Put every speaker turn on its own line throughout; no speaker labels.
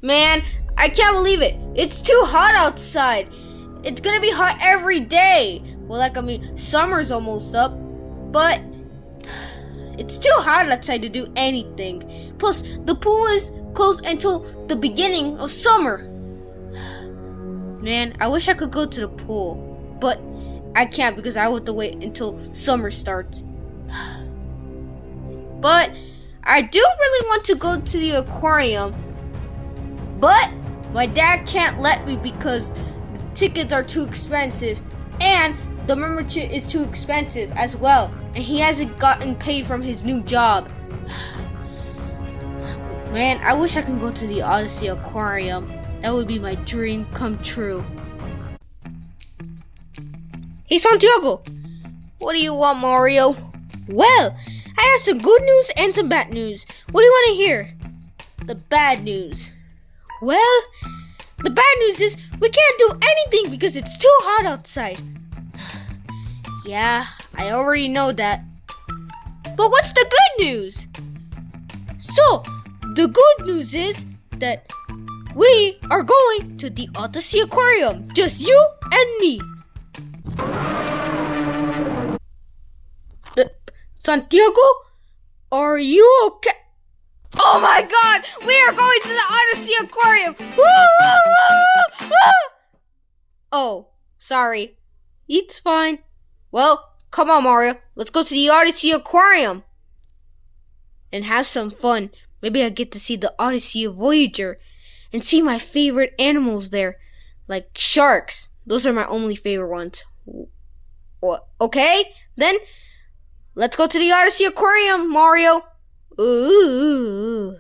Man, I can't believe it. It's too hot outside. It's gonna be hot every day. Well, summer's almost up, but it's too hot outside to do anything. Plus, the pool is closed until the beginning of summer. Man, I wish I could go to the pool, but I can't because I have to wait until summer starts. But I do really want to go to the aquarium, but my dad can't let me because the tickets are too expensive and the membership is too expensive as well, and he hasn't gotten paid from his new job. Man, I wish I could go to the Odysea Aquarium. That would be my dream come true. Hey Santiago, what do you want, Mario? Well, I have some good news and some bad news. What do you want to hear? The bad news. Well, the bad news is we can't do anything because it's too hot outside. Yeah, I already know that. But what's the good news? So, the good news is that we are going to the Odysea Aquarium. Just you and me. Santiago, are you okay? Oh my god, we are going to the Odysea Aquarium. Oh, sorry. It's fine. Well, come on, Mario. Let's go to the Odysea Aquarium and have some fun. Maybe I get to see the Odysea Voyager and see my favorite animals there, like sharks. Those are my only favorite ones. Okay, then let's go to the Odysea Aquarium, Mario. Ooh.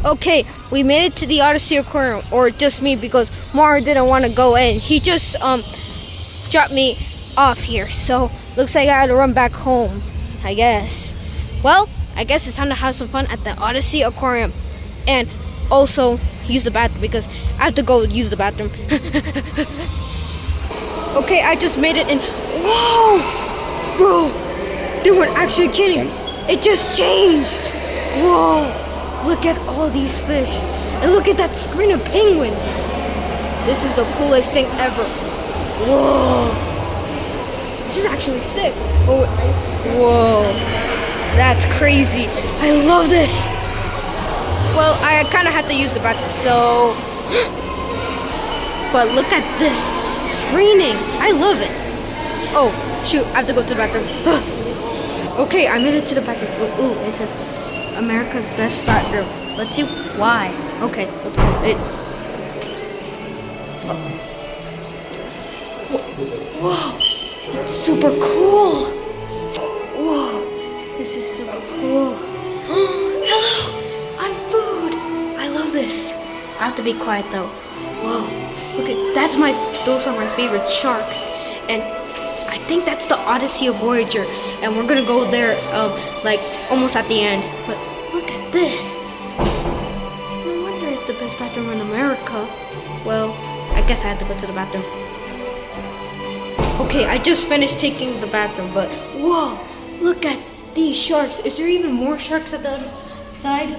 Okay, we made it to the Odysea Aquarium, or just me because Mario didn't want to go in. He just dropped me off here, so looks like I had to run back home, I guess. Well, I guess it's time to have some fun at the Odysea Aquarium and also use the bathroom because I have to go use the bathroom. Okay, I just made it in. Whoa! Bro, they weren't actually kidding. It just changed. Whoa! Look at all these fish. And look at that screen of penguins. This is the coolest thing ever. Whoa! This is actually sick. Oh, whoa! That's crazy. I love this. Well, I kind of had to use the bathroom, so... But look at this screening. I love it. Oh, shoot. I have to go to the bathroom. Okay, I made it to the bathroom. Ooh, it says America's best bathroom. Let's see why. Okay, let's go. Whoa, it's super cool. Whoa, this is super cool. Hello, I'm food. I love this. I have to be quiet though. Whoa, look at those are my favorite sharks, and I think that's the Odysea Voyager, and we're gonna go there like almost at the end. But look at this. No wonder it's the best bathroom in America. Well, I guess I had to go to the bathroom. Okay, I just finished taking the bathroom, but whoa, look at these sharks. Is there even more sharks at the other side?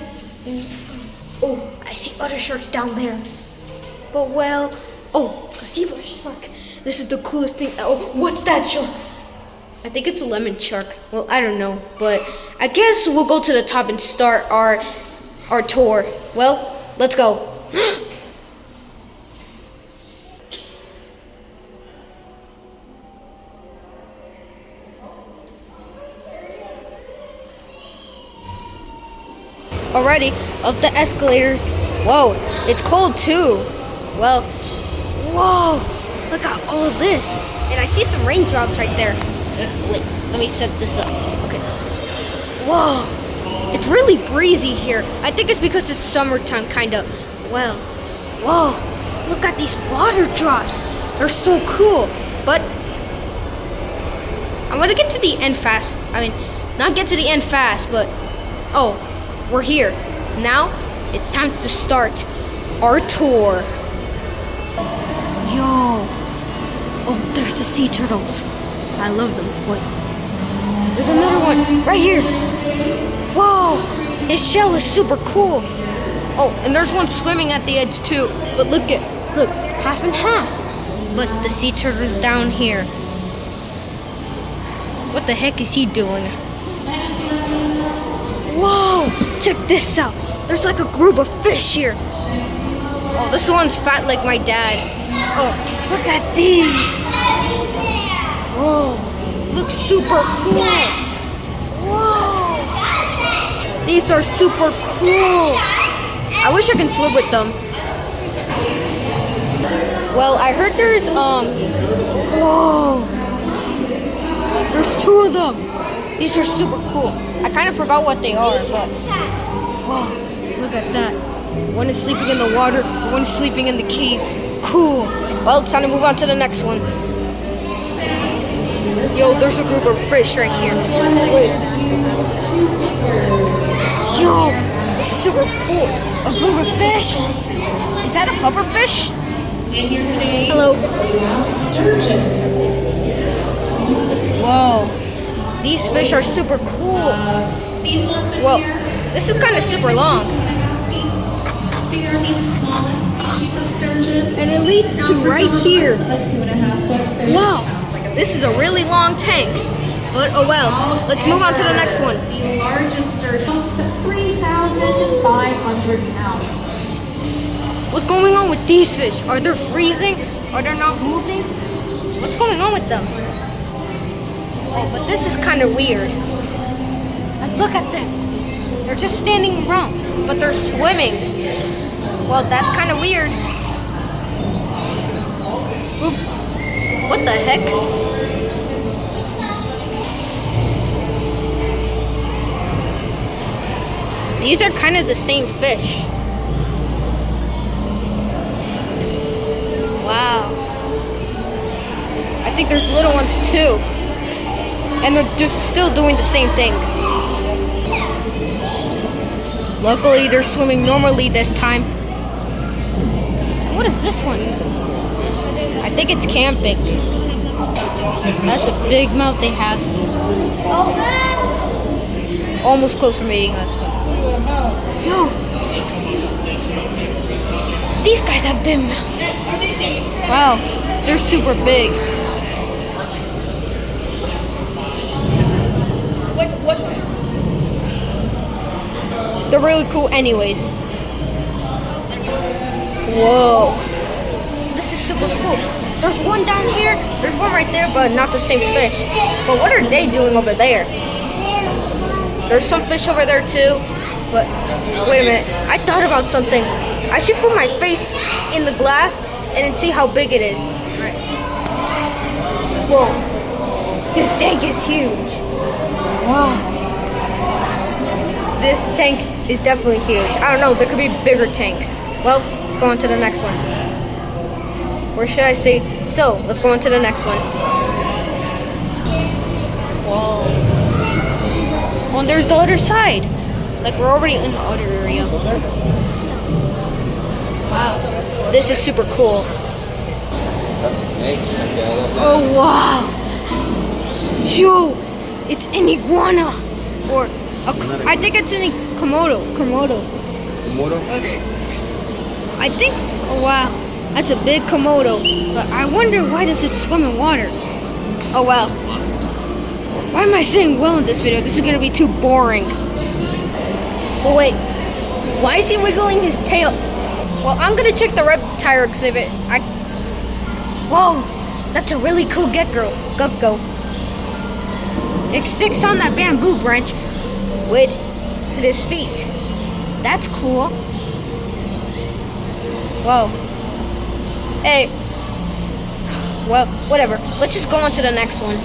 Oh, I see other sharks down there. But well, oh, a zebra shark. This is the coolest thing. Oh, what's that shark? I think it's a lemon shark. Well, I don't know, but I guess we'll go to the top and start our tour. Well, let's go. Already up the escalators. Whoa, it's cold too. Well, whoa, look at all this. And I see some raindrops right there. Wait, let me set this up. Okay. Whoa, it's really breezy here. I think it's because it's summertime, kind of. Well, whoa, look at these water drops. They're so cool. But I want to get to the end fast. I mean, not get to the end fast, but oh, we're here. Now, it's time to start our tour. Yo. Oh, there's the sea turtles. I love them. Wait. There's another one right here. Whoa. His shell is super cool. Oh, and there's one swimming at the edge too. But look, half and half. But the sea turtle's down here. What the heck is he doing? Whoa, check this out. There's like a group of fish here. Oh, this one's fat like my dad. Oh, look at these. Whoa, looks super cool. Whoa, these are super cool. I wish I could swim with them. Well, I heard there's whoa, there's 2 of them. These are super cool. I kind of forgot what they are, but whoa, look at that. One is sleeping in the water, one is sleeping in the cave. Cool. Well, it's time to move on to the next one. Yo, there's a group of fish right here. Wait. Yo, this is super cool. A group of fish? Is that a pufferfish? Hello. Whoa. These fish are super cool. Whoa. This is kind of super long. And it leads to right here. Wow. This is a really long tank. But oh well. Let's move on to the next one.
The largest sturgeon, 3,500 pounds.
What's going on with these fish? Are they freezing? Are they not moving? What's going on with them? Oh, but this is kind of weird. Like, look at them. They're just standing around, but they're swimming. Well, that's kind of weird. Oop. What the heck? These are kind of the same fish. Wow. I think there's little ones too. And they're just still doing the same thing. Luckily, they're swimming normally this time. What is this one? I think it's camping. That's a big mouth they have. Almost close from eating us. Yo. These guys have big mouths. Wow, they're super big. They're really cool anyways. Whoa. This is super cool. There's one down here, there's one right there, but not the same fish. But what are they doing over there? There's some fish over there too. But wait a minute, I thought about something. I should put my face in the glass and then see how big it is. Alright. Whoa. This tank is huge. Wow. This tank is definitely huge. I don't know, there could be bigger tanks. Well, let's go on to the next one. Where should I say? So, let's go on to the next one. Whoa. Oh, and there's the other side. Like, we're already in the other area. Wow. This is super cool. Oh, wow. Yo, it's an iguana. Or, I think it's an Komodo. Komodo. Okay. I think, oh wow, that's a big Komodo. But I wonder, why does it swim in water? Oh well. Why am I saying well in this video? This is gonna be too boring. But wait, why is he wiggling his tail? Well, I'm gonna check the reptile exhibit. Whoa, that's a really cool gecko. It sticks on that bamboo branch with his feet. That's cool. Whoa. Hey. Well, whatever. Let's just go on to the next one.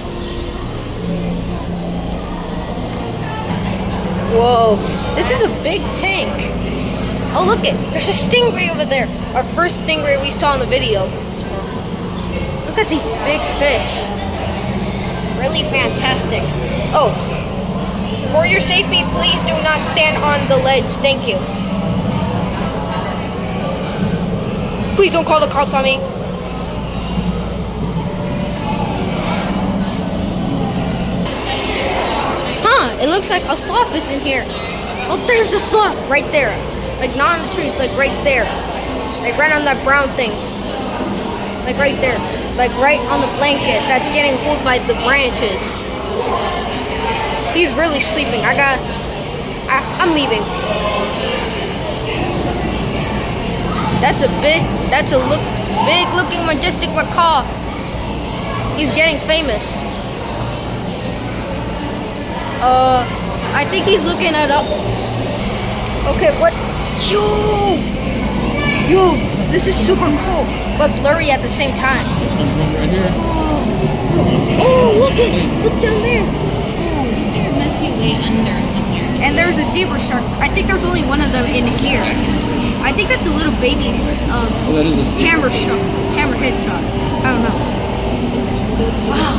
Whoa. This is a big tank. Oh, look it. There's a stingray over there. Our first stingray we saw in the video. Look at these big fish. Really fantastic. Oh. For your safety, please do not stand on the ledge. Thank you. Please don't call the cops on me. Huh, it looks like a sloth is in here. Oh, there's the sloth right there. Like not on the trees, like right there. Like right on that brown thing. Like right there. Like right on the blanket that's getting pulled by the branches. He's really sleeping. I'm leaving. That's a big looking majestic macaw. He's getting famous. I think he's looking it up. Okay, what? Yo, this is super cool, but blurry at the same time.
Right here.
Oh, look down there.
There must be way under somewhere.
And there's a zebra shark. I think there's only one of them in here. I think that's a little baby's
Oh, that is a
hammerhead shark. I don't know. Wow,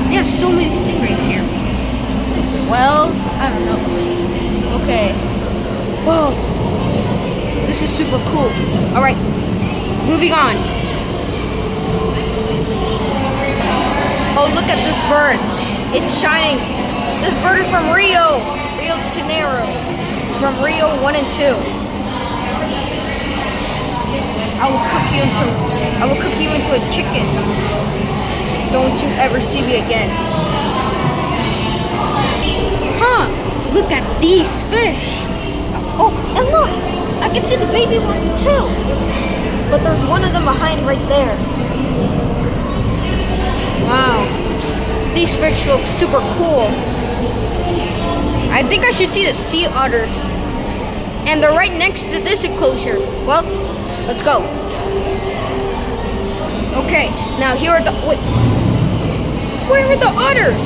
they have so many stingrays here. Well, I don't know. Okay. Whoa, this is super cool. All right, moving on. Oh, look at this bird. It's shining. This bird is from Rio de Janeiro. From Rio 1 and 2. I will cook you into a chicken. Don't you ever see me again. Huh, look at these fish. Oh, and look, I can see the baby ones too. But there's one of them behind right there. Wow, these fish look super cool. I think I should see the sea otters. And they're right next to this enclosure. Well, let's go. Okay, now here are where are the otters?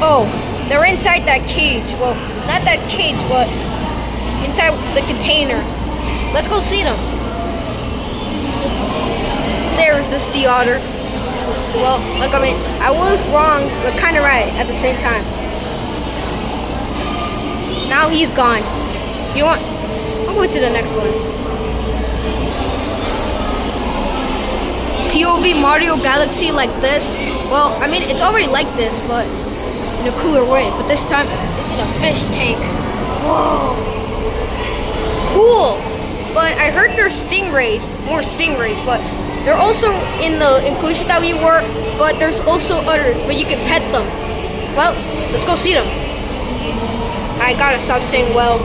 Oh, they're inside that cage. Well, not that cage, but inside the container. Let's go see them. There's the sea otter. Well, like I was wrong, but kind of right at the same time. Now he's gone. You want? I'll go to the next one. POV Mario Galaxy like this. Well, I mean, it's already like this, but in a cooler way. But this time, it's in a fish tank. Whoa. Cool. But I heard there's more stingrays, but they're also in the enclosure that we were, but there's also others, but you can pet them. Well, let's go see them. I gotta stop saying well.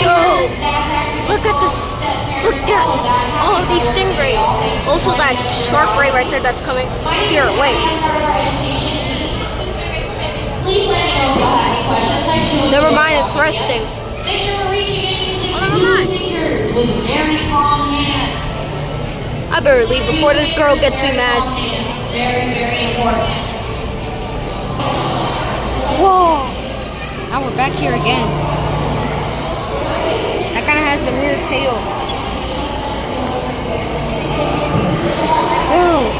Yo, look at this. Look at all of these stingrays. Also that shark ray right there that's coming. Here, wait. Never mind, it's resting.
Make sure we're reaching and using
never
two
mind.
fingers with very calm hands.
I better leave before this girl gets me mad.
Very, very important.
Whoa! Now we're back here again. That kind of has a weird tail. Whoa!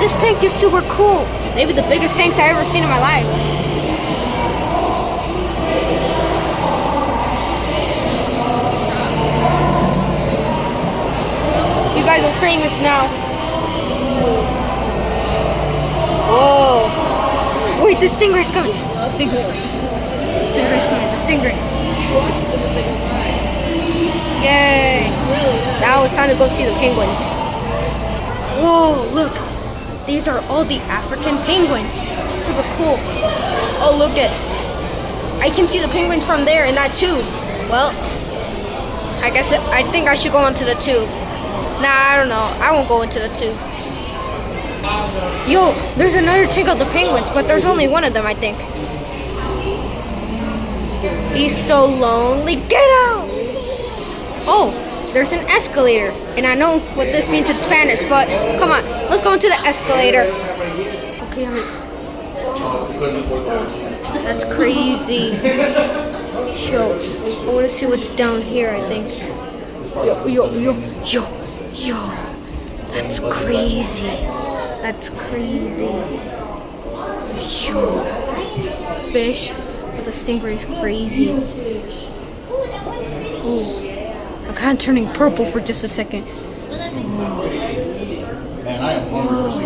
This tank is super cool. Maybe the biggest tanks I've ever seen in my life. You guys are famous now. Whoa! Wait, the stingray's coming. The stingray's coming. The stingray's coming. The stingray. Yay! Now it's time to go see the penguins. Whoa, look. These are all the African penguins. Super cool. Oh, look at. I can see the penguins from there in that tube. Well, I think I should go onto the tube. Nah, I don't know. I won't go into the tube. Yo, there's another tank of the penguins, but there's only one of them, I think. He's so lonely. Get out! Oh, there's an escalator. And I know what this means in Spanish, but come on. Let's go into the escalator. Okay, that's crazy. Yo, I want to see what's down here, I think. Yo. That's crazy. That's crazy. Yo. Fish, but the stingray's crazy. Ooh, a kind of turning purple for just a second.
Man, I am hungry for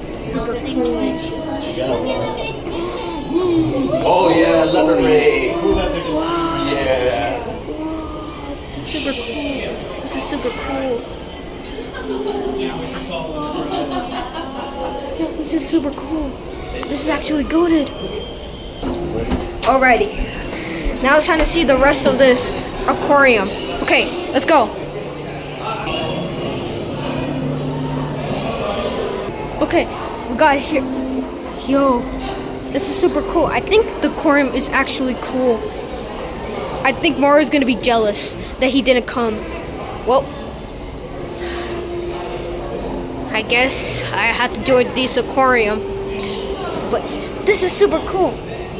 seafood now.
Super cool.
Oh yeah, leopard ray.
Wow.
Yeah.
This is super cool. This is super cool. Yeah, this is super cool. This is actually goated. Alrighty. Now it's time to see the rest of this aquarium. Okay, let's go. Okay, we got it here. Yo, this is super cool. I think the aquarium is actually cool. I think Mario's gonna be jealous that he didn't come. Well, I guess I have to join this aquarium. But this is super cool.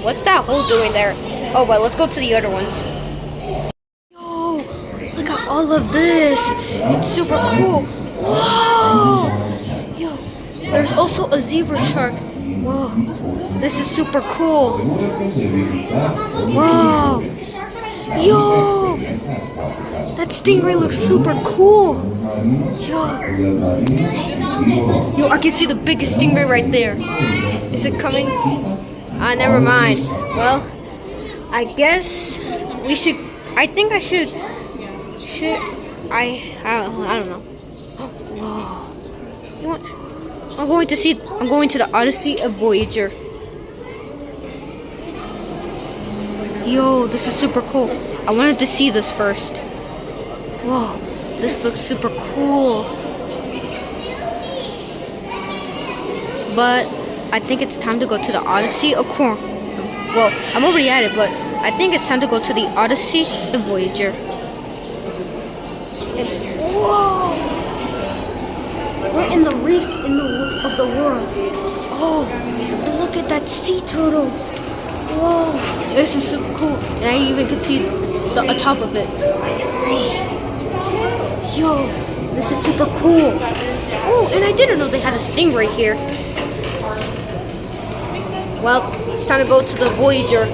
What's that hole doing there? Oh, well, let's go to the other ones. Yo, look at all of this. It's super cool. Whoa! Yo, there's also a zebra shark. Whoa, this is super cool. Whoa! Yo! That stingray looks super cool. Yo, I can see the biggest stingray right there. Is it coming? Never mind. Well, I guess we should. I think I should. I don't know. Whoa. You want? I'm going to the Odyssey of Voyager. Yo, this is super cool. I wanted to see this first. Whoa, this looks super cool. But I think it's time to go to the Odyssey Aqarium. Well, I'm already at it, but I think it's time to go to the Odyssey of Voyager. And, whoa! We're in the reefs of the world. Oh, and look at that sea turtle. Whoa, this is super cool. And I even can see the top of it. Yo, this is super cool. Oh, and I didn't know they had a stingray here. Well, it's time to go to the Voyager.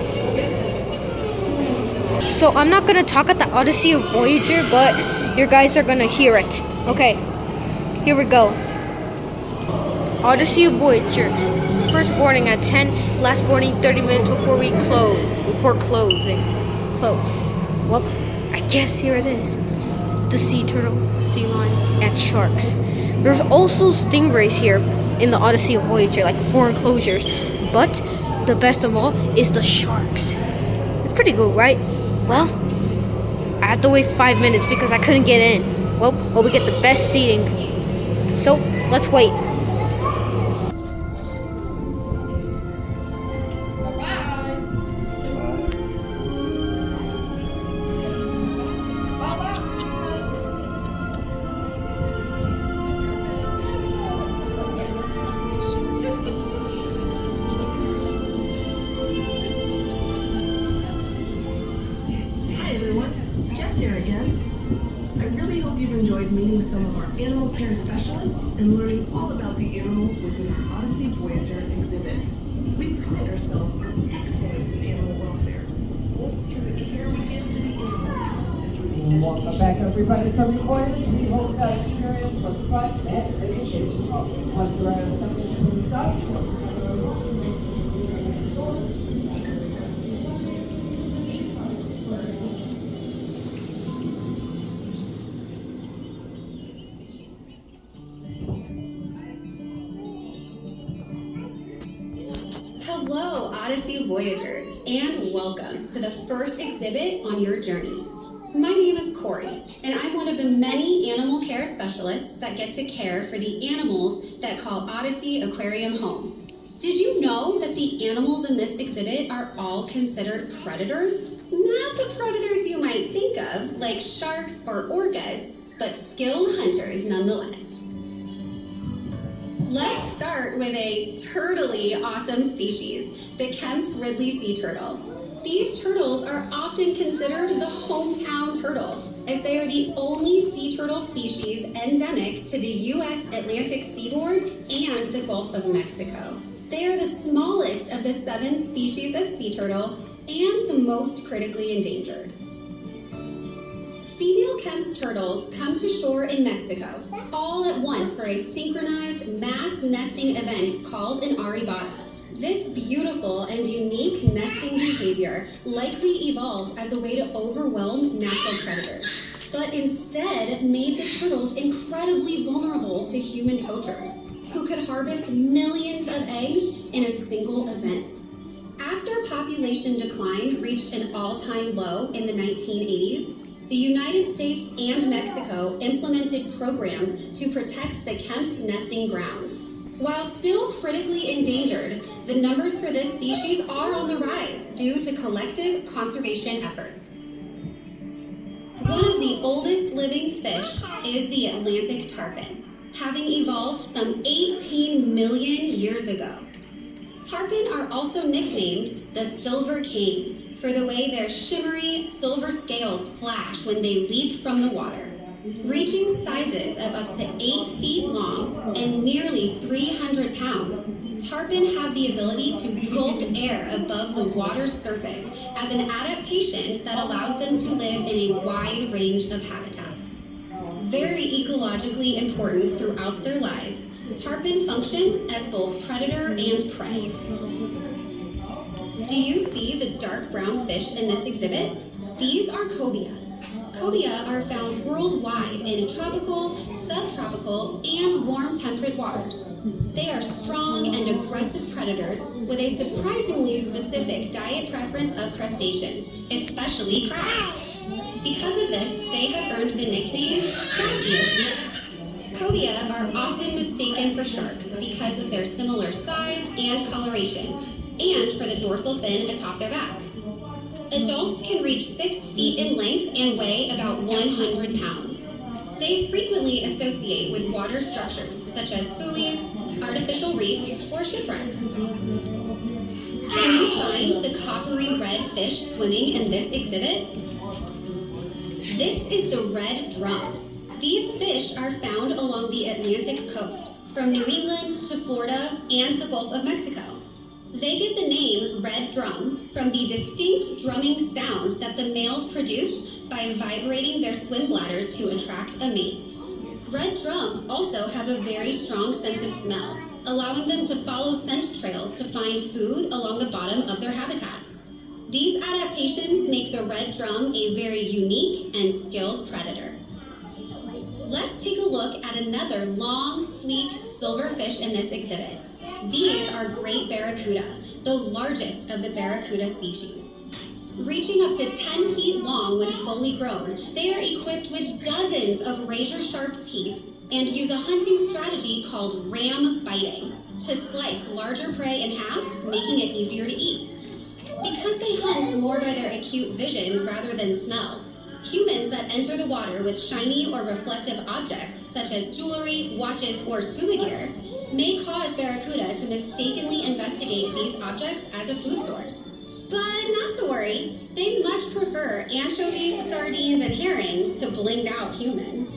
So I'm not gonna talk at the Odyssey of Voyager, but you guys are gonna hear it. Okay, here we go. Odyssey of Voyager. First boarding at 10, last boarding 30 minutes before we close. Well, I guess here it is. The sea turtle, sea lion, and sharks. There's also stingrays here in the Odyssey of Voyager, like 4 enclosures. But the best of all is the sharks. It's pretty good, right? Well, I had to wait 5 minutes because I couldn't get in. Well, we get the best seating. So, let's wait.
Meeting some of our animal care specialists and learning all about the animals within our Odyssey Voyager exhibit. We pride ourselves on excellence in animal welfare, both through the care we give to the animals.
Welcome back, everybody, from the voyage. We hope that experience was fun and educational. Once the ride is coming to the stop,
Hello, Odyssey Voyagers, and welcome to the first exhibit on your journey. My name is Corey, and I'm one of the many animal care specialists that get to care for the animals that call Odysea Aqarium home. Did you know that the animals in this exhibit are all considered predators? Not the predators you might think of, like sharks or orcas, but skilled hunters nonetheless. Let's start with a turtly awesome species, the Kemp's Ridley sea turtle. These turtles are often considered the hometown turtle, as they are the only sea turtle species endemic to the U.S. Atlantic seaboard and the Gulf of Mexico. They are the smallest of the 7 species of sea turtle and the most critically endangered. Female Kemp's turtles come to shore in Mexico, all at once for a synchronized mass nesting event called an arribada. This beautiful and unique nesting behavior likely evolved as a way to overwhelm natural predators, but instead made the turtles incredibly vulnerable to human poachers, who could harvest millions of eggs in a single event. After population decline reached an all-time low in the 1980s, the United States and Mexico implemented programs to protect the Kemp's nesting grounds. While still critically endangered, the numbers for this species are on the rise due to collective conservation efforts. One of the oldest living fish is the Atlantic tarpon, having evolved some 18 million years ago. Tarpon are also nicknamed the Silver King for the way their shimmery silver scales flash when they leap from the water. Reaching sizes of up to 8 feet long and nearly 300 pounds, tarpon have the ability to gulp air above the water's surface as an adaptation that allows them to live in a wide range of habitats. Very ecologically important throughout their lives, tarpon function as both predator and prey. Do you see the dark brown fish in this exhibit? These are cobia. Cobia are found worldwide in tropical, subtropical, and warm temperate waters. They are strong and aggressive predators with a surprisingly specific diet preference of crustaceans, especially crabs. Because of this, they have earned the nickname crab eaters. Cobia are often mistaken for sharks because of their similar size and coloration, and for the dorsal fin atop their backs. Adults can reach 6 feet in length and weigh about 100 pounds. They frequently associate with water structures such as buoys, artificial reefs, or shipwrecks. Can you find the coppery red fish swimming in this exhibit? This is the red drum. These fish are found along the Atlantic coast, from New England to Florida and the Gulf of Mexico. They get the name red drum from the distinct drumming sound that the males produce by vibrating their swim bladders to attract a mate. Red drum also have a very strong sense of smell, allowing them to follow scent trails to find food along the bottom of their habitats. These adaptations make the red drum a very unique and skilled predator. Let's take a look at another long, sleek silverfish in this exhibit. These are great barracuda, the largest of the barracuda species. Reaching up to 10 feet long when fully grown, they are equipped with dozens of razor-sharp teeth and use a hunting strategy called ram biting to slice larger prey in half, making it easier to eat. Because they hunt more by their acute vision rather than smell, humans that enter the water with shiny or reflective objects, such as jewelry, watches, or scuba gear, may cause barracuda to mistakenly investigate these objects as a food source. But not to worry, they much prefer anchovies, sardines, and herring to blinged out humans.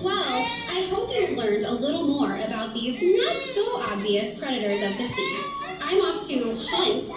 Well, I hope you've learned a little more about these not so obvious predators of the sea. I'm off to hunt.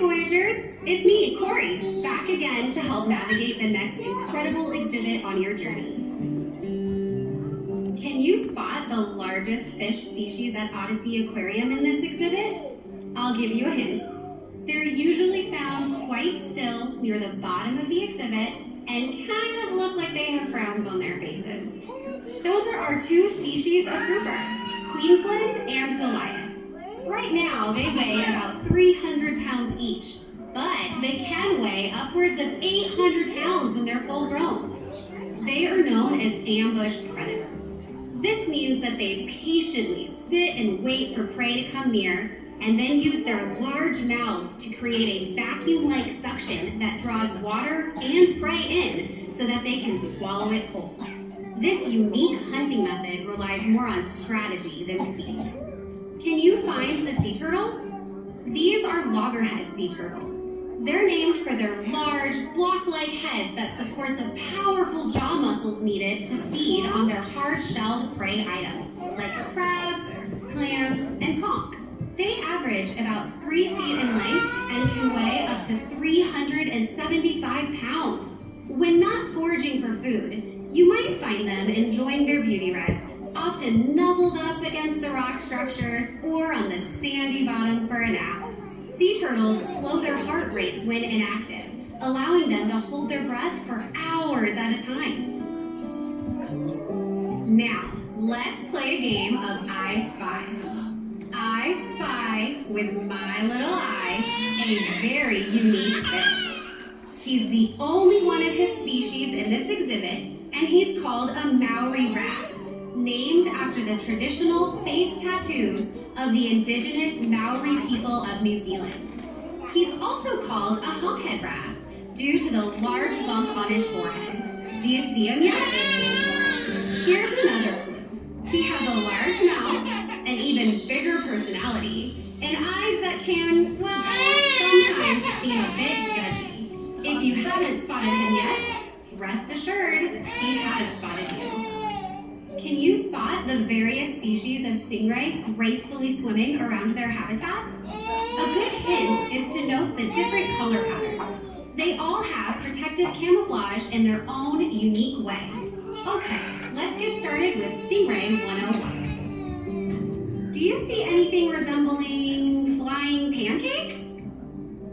Voyagers, it's me, Corey, back again to help navigate the next incredible exhibit on your journey. Can you spot the largest fish species at Odysea Aquarium in this exhibit? I'll give you a hint. They're usually found quite still near the bottom of the exhibit and kind of look like they have frowns on their faces. Those are our two species of grouper, Queensland and Goliath. Right now, they weigh about 300 pounds each, but they can weigh upwards of 800 pounds when they're full grown. They are known as ambush predators. This means that they patiently sit and wait for prey to come near, and then use their large mouths to create a vacuum-like suction that draws water and prey in so that they can swallow it whole. This unique hunting method relies more on strategy than speed. Can you find the sea turtles? These are loggerhead sea turtles. They're named for their large, block-like heads that support the powerful jaw muscles needed to feed on their hard-shelled prey items, like crabs, clams, and conch. They average about 3 feet in length and can weigh up to 375 pounds. When not foraging for food, you might find them enjoying their beauty rest, often nuzzled up against the rock structures or on the sandy bottom for a nap. Sea turtles slow their heart rates when inactive, allowing them to hold their breath for hours at a time. Now, let's play a game of I Spy. I spy with my little eye a very unique fish. He's the only one of his species in this exhibit, and he's called a Maori wrasse, named after the traditional face tattoos of the indigenous Maori people of New Zealand. He's also called a humphead wrasse due to the large bump on his forehead. Do you see him yet? Here's another clue. He has a large mouth, an even bigger personality, and eyes that can, well, sometimes seem a bit judgy. If you haven't spotted him yet, rest assured, he has spotted you. Can you spot the various species of stingray gracefully swimming around their habitat? A good hint is to note the different color patterns. They all have protective camouflage in their own unique way. Okay, let's get started with Stingray 101. Do you see anything resembling flying pancakes?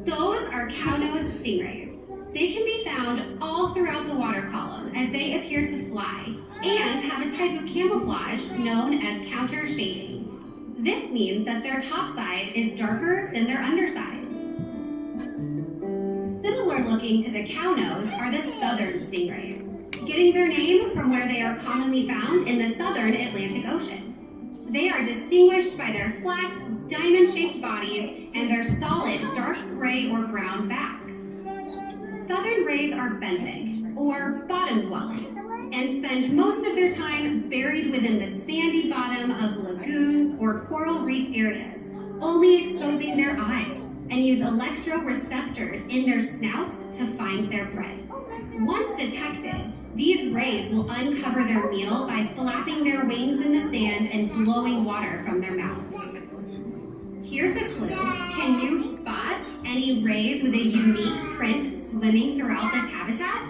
Those are cownose stingrays. They can be found all throughout the water column as they appear to fly and have a type of camouflage known as counter shading. This means that their top side is darker than their underside. Similar looking to the cownose are the southern stingrays, getting their name from where they are commonly found in the southern Atlantic Ocean. They are distinguished by their flat, diamond-shaped bodies and their solid dark gray or brown backs. Southern rays are benthic, or bottom-dwelling, and spend most of their time buried within the sandy bottom of lagoons or coral reef areas, only exposing their eyes, and use electroreceptors in their snouts to find their prey. Once detected, these rays will uncover their meal by flapping their wings in the sand and blowing water from their mouths. Here's a clue. Can you spot any rays with a unique print swimming throughout this habitat?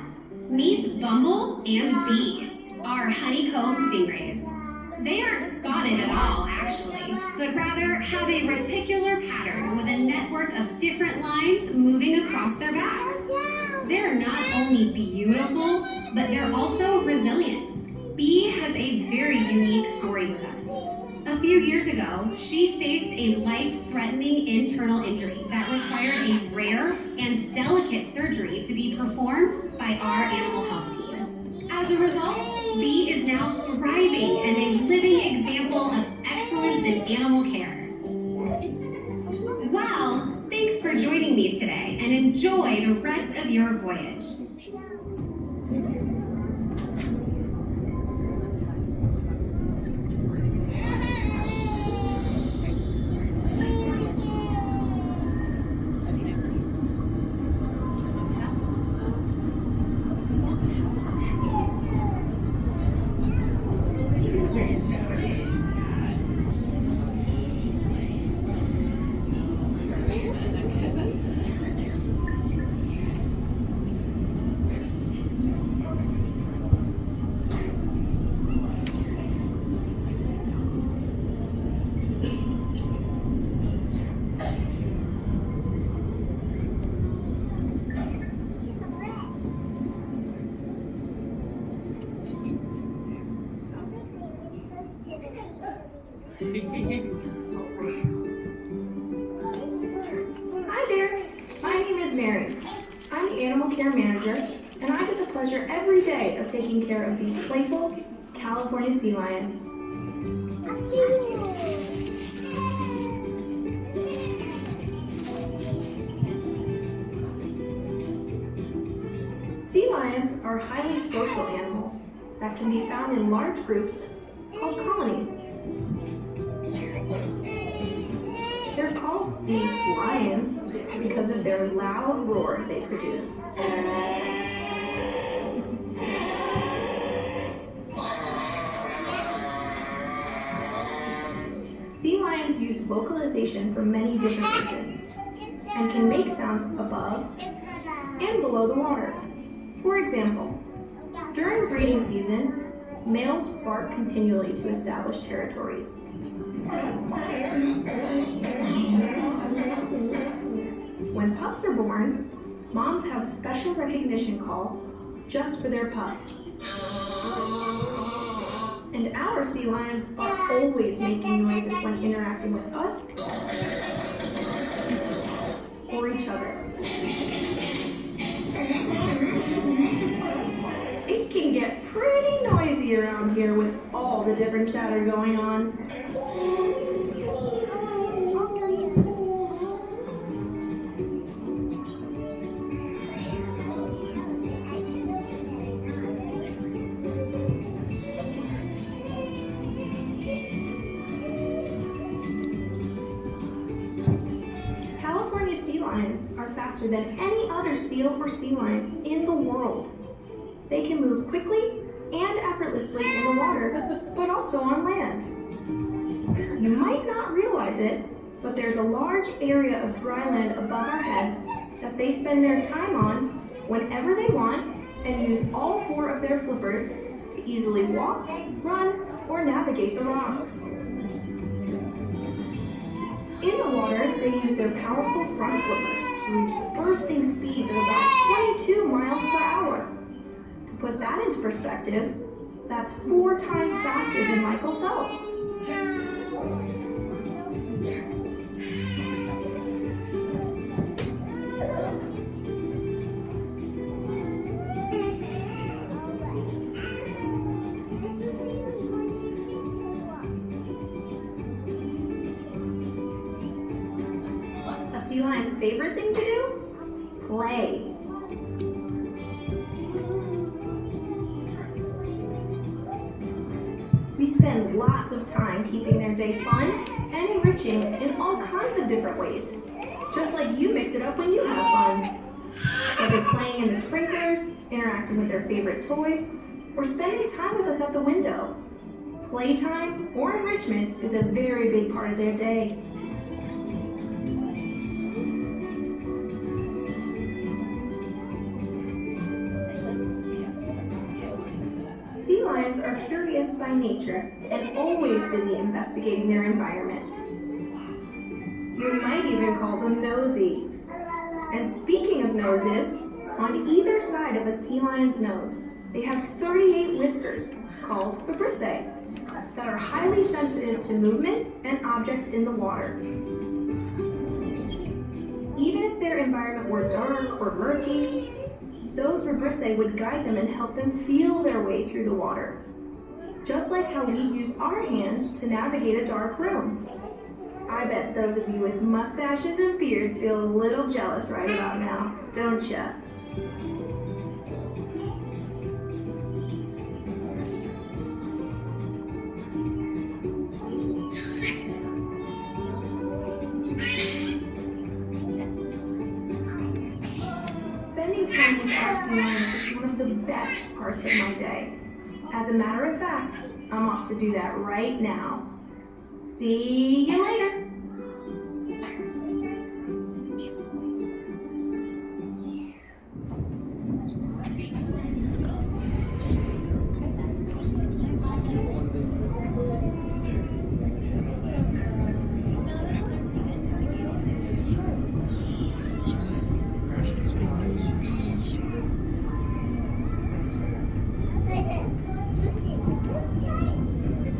Meet Bumble and Bee, our honeycomb stingrays. They aren't spotted at all, actually, but rather have a reticular pattern with a network of different lines moving across their backs. They're not only beautiful, but they're also resilient. Bee has a very unique story with us. A few years ago, she faced a life-threatening internal injury that required a rare and delicate surgery to be performed by our animal health team. As a result, Bee is now thriving and a living example of excellence in animal care. Well, thanks for joining me today, and enjoy the rest of your voyage.
Hi there, my name is Mary. I'm the animal care manager, and I get the pleasure every day of taking care of these playful California sea lions. Sea lions are highly social animals that can be found in large groups called colonies. They're called sea lions because of their loud roar they produce. Sea lions use vocalization for many different reasons and can make sounds above and below the water. For example, during breeding season, males bark continually to establish territories. When pups are born, moms have a special recognition call just for their pup. And our sea lions are always making noises when interacting with us or each other. It can get pretty noisy around here with all the different chatter going on. California sea lions are faster than any other seal or sea lion in the world. They can move quickly and effortlessly in the water, but also on land. You might not realize it, but there's a large area of dry land above our heads that they spend their time on whenever they want and use all 4 of their flippers to easily walk, run, or navigate the rocks. In the water, they use their powerful front flippers to reach bursting speeds of about 22 miles per hour. To put that into perspective, that's 4 times faster than Michael Phelps. A sea lion's favorite thing to do? Play. We spend lots of time keeping their day fun and enriching in all kinds of different ways, just like you mix it up when you have fun. Whether playing in the sprinklers, interacting with their favorite toys, or spending time with us at the window. Playtime or enrichment is a very big part of their day. Sea lions are curious by nature and always busy investigating their environments. You might even call them nosy. And speaking of noses, on either side of a sea lion's nose, they have 38 whiskers called vibrissae that are highly sensitive to movement and objects in the water. Even if their environment were dark or murky, those vibrissae would guide them and help them feel their way through the water. Just like how we use our hands to navigate a dark room. I bet those of you with mustaches and beards feel a little jealous right about now, don't ya? Spending time with our sea lions is one of the best parts of my day. As a matter of fact, I'm off to do that right now. See you later.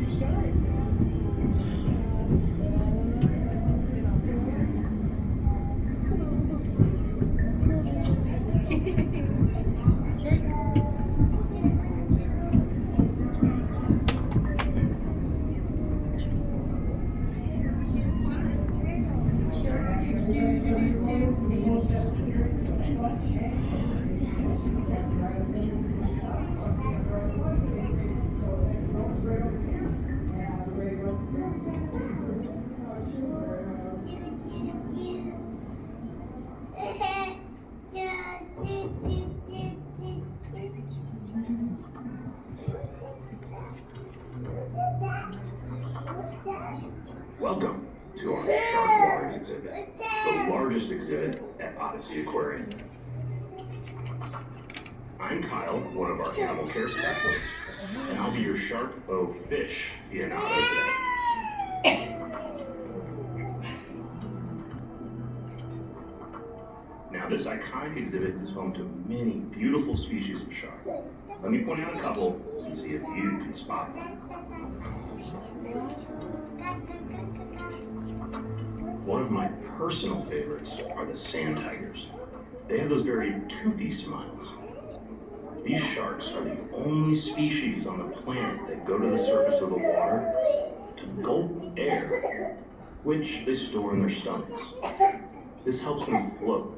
It's a shark.
Welcome to our Shark Waters exhibit, the largest exhibit at Odysea Aquarium. I'm Kyle, one of our animal care specialists, and I'll be your shark fish aficionado today. Now, this iconic exhibit is home to many beautiful species of shark. Let me point out a couple and see if you can spot them. One of my personal favorites are the sand tigers. They have those very toothy smiles. These sharks are the only species on the planet that go to the surface of the water to gulp air, which they store in their stomachs. This helps them float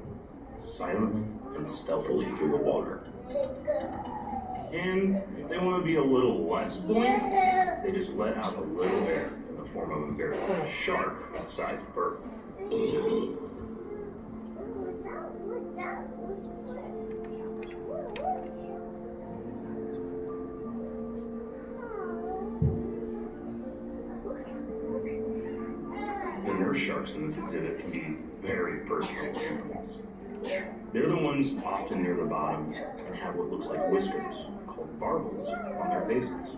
silently and stealthily through the water. And if they want to be a little less buoyant, they just let out a little air in the form of a very shark-sized burp. The nurse sharks in this exhibit can be very personal animals. They're the ones often near the bottom and have what looks like whiskers, called barbels, on their faces.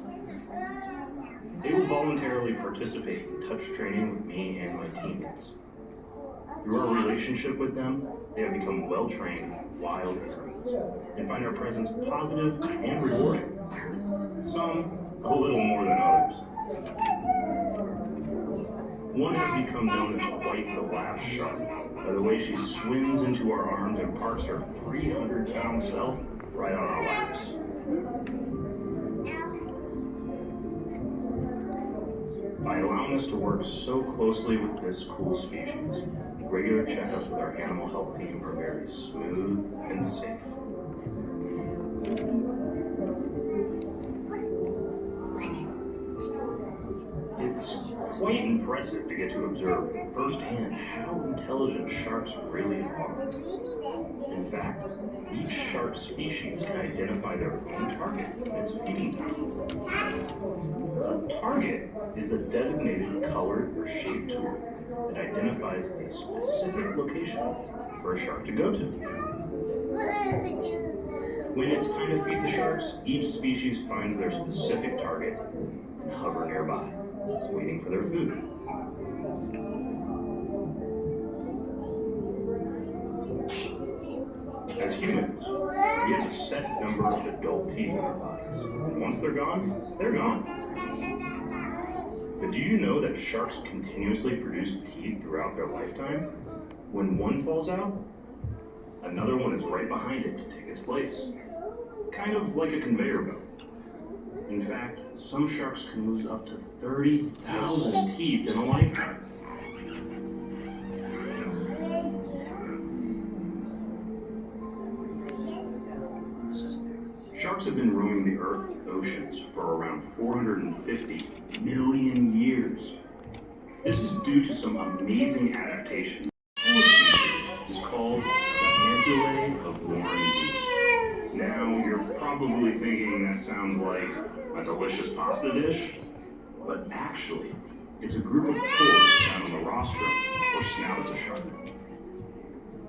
They will voluntarily participate in touch training with me and my teammates. Through our relationship with them, they have become well-trained wild animals and find our presence positive and rewarding. Some a little more than others. One has become known as quite the laugh shark by the way she swims into our arms and parks her 300-pound self right on our laps. By allowing us to work so closely with this cool species, regular checkups with our animal health team are very smooth and safe. It's quite impressive to get to observe firsthand how intelligent sharks really are. In fact, each shark species can identify their own target in its feeding time. A target is a designated colored or shaped tool that identifies a specific location for a shark to go to. When it's time to feed the sharks, each species finds their specific target and hover nearby, waiting for their food. As humans, we have a set number of adult teeth in our bodies, and once they're gone, they're gone. But do you know that sharks continuously produce teeth throughout their lifetime? When one falls out, another one is right behind it to take its place. Kind of like a conveyor belt. In fact, some sharks can lose up to 30,000 teeth in a lifetime. Sharks have been roaming the Earth's oceans for around 450 million years. This is due to some amazing adaptations. This is called the ampullae of Warren Beach. Now, you're probably thinking that sounds like a delicious pasta dish, but actually, it's a group of pores found on the rostrum or snout of the shark.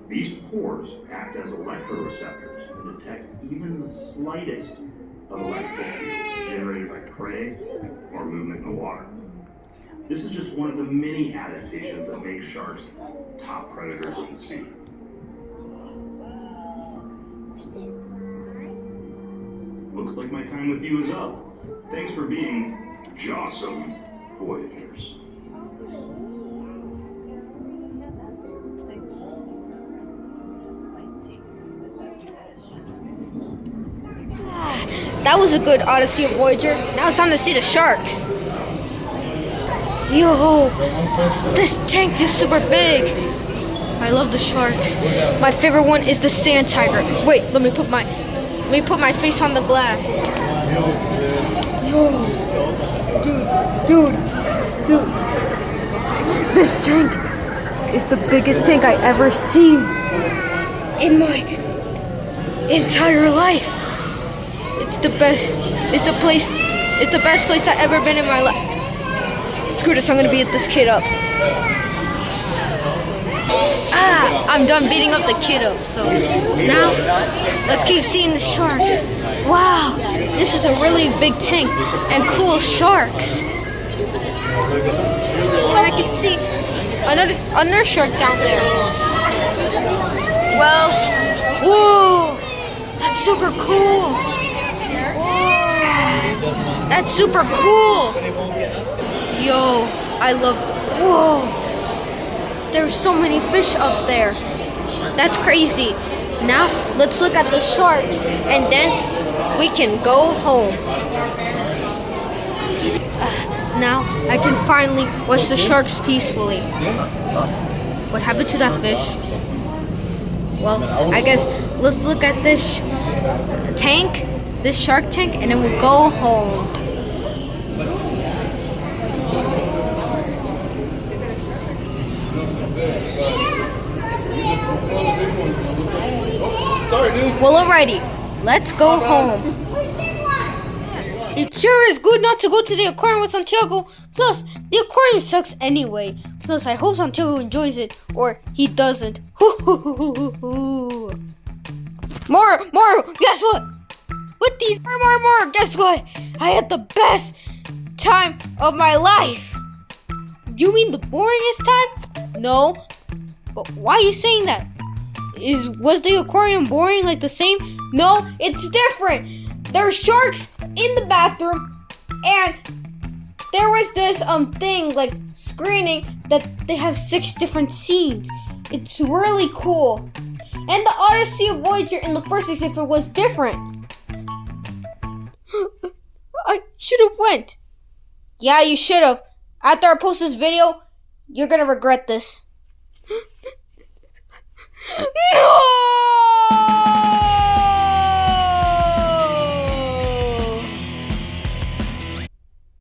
These pores act as electroreceptors and detect even the slightest of electrical fields generated by prey or movement in the water. This is just one of the many adaptations that make sharks top predators of the sea. Looks like my time with you is up. Thanks for being jawsome voyagers.
That was a good Odysea Voyager. Now it's time to see the sharks. Yo, this tank is super big. I love the sharks. My favorite one is the sand tiger. Wait, let me put my face on the glass. Yo, dude. This tank is the biggest tank I ever seen in my entire life. It's the best place I've ever been in my life. Screw this, I'm gonna beat this kid up. I'm done beating up the kid up, so now let's keep seeing the sharks. Wow, this is a really big tank and cool sharks. Oh, and I can see another shark down there. Well, whoa, that's super cool. Whoa, that's super cool. Yo, I love, whoa. There's so many fish up there. That's crazy. Now, let's look at the sharks, and then we can go home. Now, I can finally watch the sharks peacefully. What happened to that fish? Well, I guess let's look at this tank, this shark tank, and then we'll go home.
Sorry, dude.
Well, alrighty, let's go home. It sure is good not to go to the aquarium with Santiago. Plus, the aquarium sucks anyway. Plus, I hope Santiago enjoys it, or he doesn't. More, guess what? With these more, guess what? I had the best time of my life. You mean the boringest time? No. But why are you saying that? Was the aquarium boring like the same? No, it's different. There's sharks in the bathroom, and there was this thing like screening that they have 6 different scenes. It's really cool. And the Odysea Voyager in the first exhibit was different. I should have went. Yeah, you should have. After I post this video, you're gonna regret this. No!